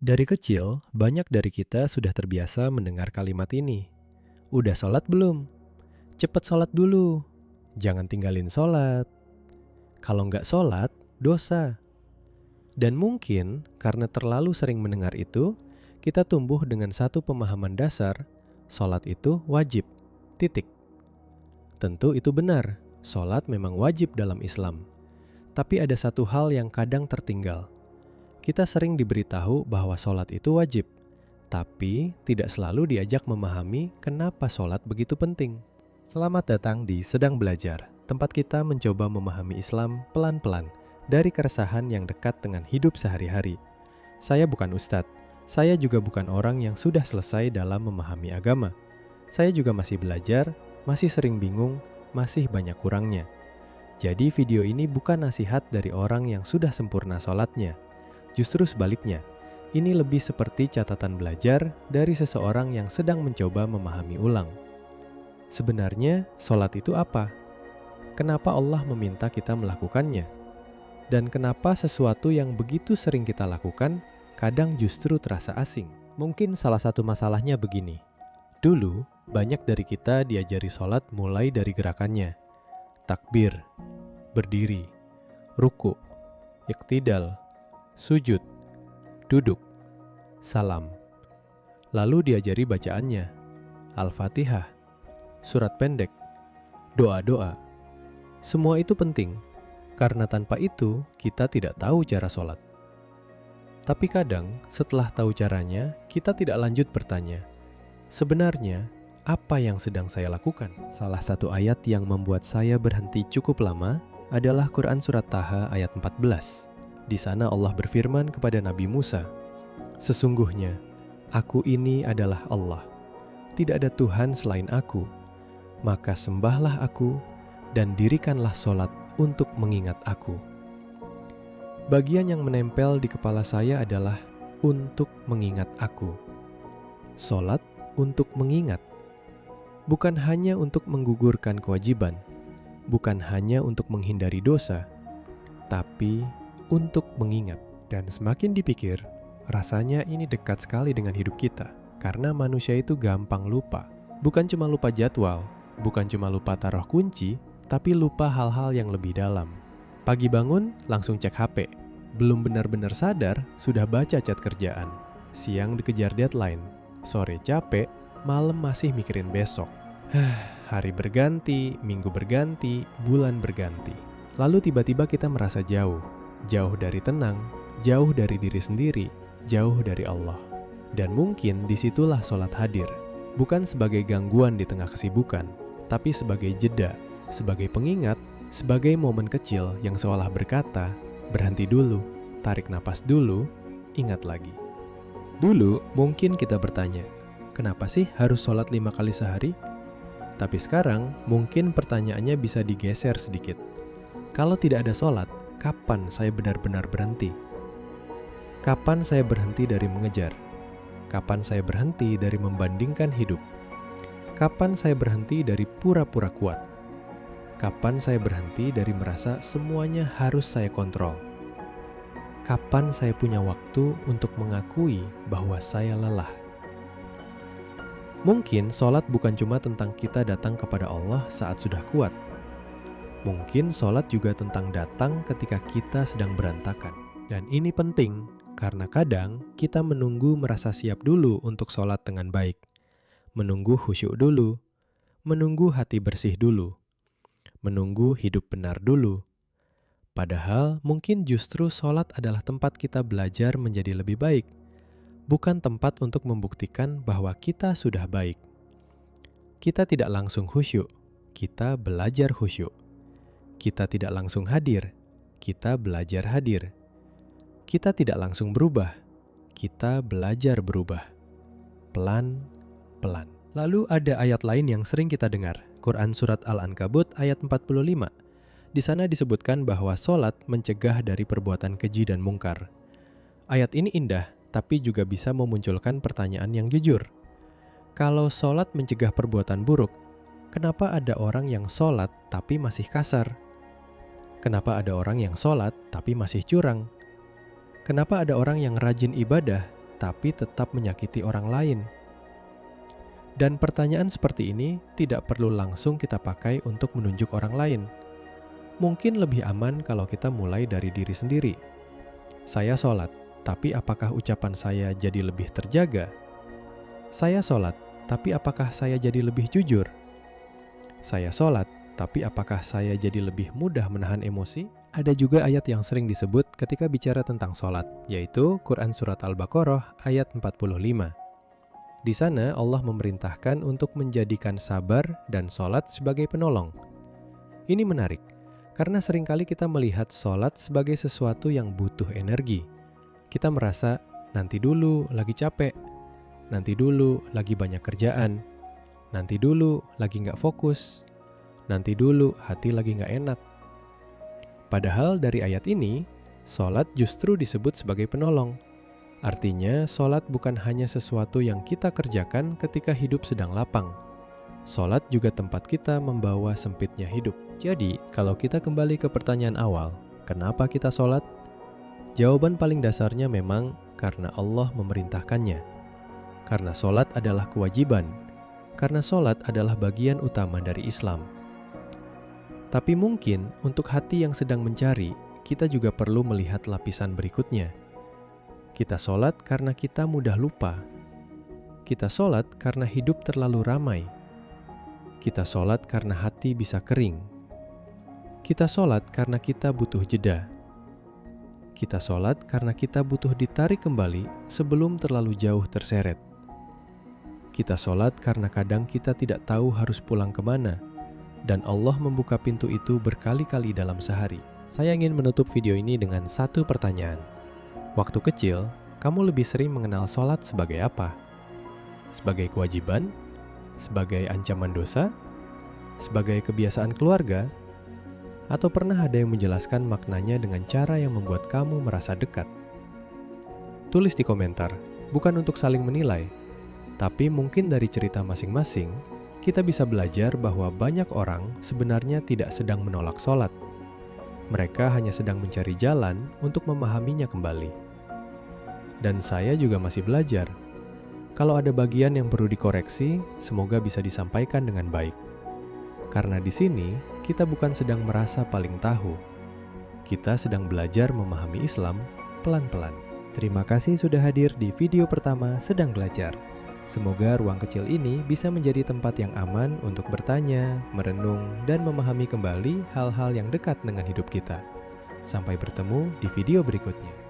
Dari kecil, banyak dari kita sudah terbiasa mendengar kalimat ini. Udah sholat belum? Cepet sholat dulu. Jangan tinggalin sholat. Kalau nggak sholat, dosa. Dan mungkin karena terlalu sering mendengar itu, kita tumbuh dengan satu pemahaman dasar, sholat itu wajib. Titik. Tentu itu benar, sholat memang wajib dalam Islam. Tapi ada satu hal yang kadang tertinggal. Kita sering diberitahu bahwa sholat itu wajib, tapi tidak selalu diajak memahami kenapa sholat begitu penting. Selamat datang di Sedang Belajar, tempat kita mencoba memahami Islam pelan-pelan dari keresahan yang dekat dengan hidup sehari-hari. Saya bukan ustadz, saya juga bukan orang yang sudah selesai dalam memahami agama. Saya juga masih belajar, masih sering bingung, masih banyak kurangnya. Jadi video ini bukan nasihat dari orang yang sudah sempurna sholatnya. Justru sebaliknya, ini lebih seperti catatan belajar dari seseorang yang sedang mencoba memahami ulang. Sebenarnya, sholat itu apa? Kenapa Allah meminta kita melakukannya? Dan kenapa sesuatu yang begitu sering kita lakukan, kadang justru terasa asing? Mungkin salah satu masalahnya begini. Dulu, banyak dari kita diajari sholat mulai dari gerakannya. Takbir, berdiri, ruku, iktidal, sujud, duduk, salam. Lalu diajari bacaannya, Al-Fatihah, surat pendek, doa-doa. Semua itu penting, karena tanpa itu kita tidak tahu cara sholat. Tapi kadang setelah tahu caranya, kita tidak lanjut bertanya, sebenarnya apa yang sedang saya lakukan? Salah satu ayat yang membuat saya berhenti cukup lama adalah Quran Surat Taha ayat 14. Di sana Allah berfirman kepada Nabi Musa, sesungguhnya, aku ini adalah Allah. Tidak ada Tuhan selain aku. Maka sembahlah aku dan dirikanlah sholat untuk mengingat aku. Bagian yang menempel di kepala saya adalah untuk mengingat aku. Sholat untuk mengingat. Bukan hanya untuk menggugurkan kewajiban. Bukan hanya untuk menghindari dosa. Tapi untuk mengingat. Dan semakin dipikir, rasanya ini dekat sekali dengan hidup kita. Karena manusia itu gampang lupa. Bukan cuma lupa jadwal, bukan cuma lupa taruh kunci, tapi lupa hal-hal yang lebih dalam. Pagi bangun, langsung cek HP. Belum benar-benar sadar, sudah baca chat kerjaan. Siang dikejar deadline. Sore capek, malam masih mikirin besok. Hari berganti, minggu berganti, bulan berganti. Lalu tiba-tiba kita merasa jauh. Jauh dari tenang, jauh dari diri sendiri, jauh dari Allah. Dan mungkin disitulah sholat hadir. Bukan sebagai gangguan di tengah kesibukan, tapi sebagai jeda, sebagai pengingat, sebagai momen kecil yang seolah berkata, berhenti dulu, tarik napas dulu, ingat lagi. Dulu mungkin kita bertanya, kenapa sih harus sholat 5 kali sehari? Tapi sekarang mungkin pertanyaannya bisa digeser sedikit. Kalau tidak ada sholat, kapan saya benar-benar berhenti? Kapan saya berhenti dari mengejar? Kapan saya berhenti dari membandingkan hidup? Kapan saya berhenti dari pura-pura kuat? Kapan saya berhenti dari merasa semuanya harus saya kontrol? Kapan saya punya waktu untuk mengakui bahwa saya lelah? Mungkin sholat bukan cuma tentang kita datang kepada Allah saat sudah kuat. Mungkin sholat juga tentang datang ketika kita sedang berantakan. Dan ini penting, karena kadang kita menunggu merasa siap dulu untuk sholat dengan baik. Menunggu khusyuk dulu. Menunggu hati bersih dulu. Menunggu hidup benar dulu. Padahal mungkin justru sholat adalah tempat kita belajar menjadi lebih baik. Bukan tempat untuk membuktikan bahwa kita sudah baik. Kita tidak langsung khusyuk, kita belajar khusyuk. Kita tidak langsung hadir, kita belajar hadir. Kita tidak langsung berubah, kita belajar berubah. Pelan-pelan. Lalu ada ayat lain yang sering kita dengar, Quran Surat Al-Ankabut ayat 45. Di sana disebutkan bahwa sholat mencegah dari perbuatan keji dan mungkar. Ayat ini indah, tapi juga bisa memunculkan pertanyaan yang jujur. Kalau sholat mencegah perbuatan buruk, kenapa ada orang yang sholat tapi masih kasar? Kenapa ada orang yang sholat tapi masih curang? Kenapa ada orang yang rajin ibadah tetapi tetap menyakiti orang lain? Dan pertanyaan seperti ini tidak perlu langsung kita pakai untuk menunjuk orang lain. Mungkin lebih aman kalau kita mulai dari diri sendiri. Saya sholat, tapi apakah ucapan saya jadi lebih terjaga? Saya sholat, tapi apakah saya jadi lebih jujur? Saya sholat, tapi apakah saya jadi lebih mudah menahan emosi? Ada juga ayat yang sering disebut ketika bicara tentang sholat, yaitu Quran Surat Al-Baqarah ayat 45. Di sana Allah memerintahkan untuk menjadikan sabar dan sholat sebagai penolong. Ini menarik, karena seringkali kita melihat sholat sebagai sesuatu yang butuh energi. Kita merasa, nanti dulu lagi capek, nanti dulu lagi banyak kerjaan, nanti dulu lagi nggak fokus, nanti dulu hati lagi nggak enak. Padahal dari ayat ini, sholat justru disebut sebagai penolong. Artinya, sholat bukan hanya sesuatu yang kita kerjakan ketika hidup sedang lapang. Sholat juga tempat kita membawa sempitnya hidup. Jadi, kalau kita kembali ke pertanyaan awal, kenapa kita sholat? Jawaban paling dasarnya memang karena Allah memerintahkannya. Karena sholat adalah kewajiban. Karena sholat adalah bagian utama dari Islam. Tapi mungkin untuk hati yang sedang mencari, kita juga perlu melihat lapisan berikutnya. Kita sholat karena kita mudah lupa. Kita sholat karena hidup terlalu ramai. Kita sholat karena hati bisa kering. Kita sholat karena kita butuh jeda. Kita sholat karena kita butuh ditarik kembali sebelum terlalu jauh terseret. Kita sholat karena kadang kita tidak tahu harus pulang kemana, dan Allah membuka pintu itu berkali-kali dalam sehari. Saya ingin menutup video ini dengan satu pertanyaan. Waktu kecil, kamu lebih sering mengenal sholat sebagai apa? Sebagai kewajiban? Sebagai ancaman dosa? Sebagai kebiasaan keluarga? Atau pernah ada yang menjelaskan maknanya dengan cara yang membuat kamu merasa dekat? Tulis di komentar, bukan untuk saling menilai, tapi mungkin dari cerita masing-masing, kita bisa belajar bahwa banyak orang sebenarnya tidak sedang menolak sholat. Mereka hanya sedang mencari jalan untuk memahaminya kembali. Dan saya juga masih belajar. Kalau ada bagian yang perlu dikoreksi, semoga bisa disampaikan dengan baik. Karena di sini, kita bukan sedang merasa paling tahu. Kita sedang belajar memahami Islam pelan-pelan. Terima kasih sudah hadir di video pertama Sedang Belajar. Semoga ruang kecil ini bisa menjadi tempat yang aman untuk bertanya, merenung, dan memahami kembali hal-hal yang dekat dengan hidup kita. Sampai bertemu di video berikutnya.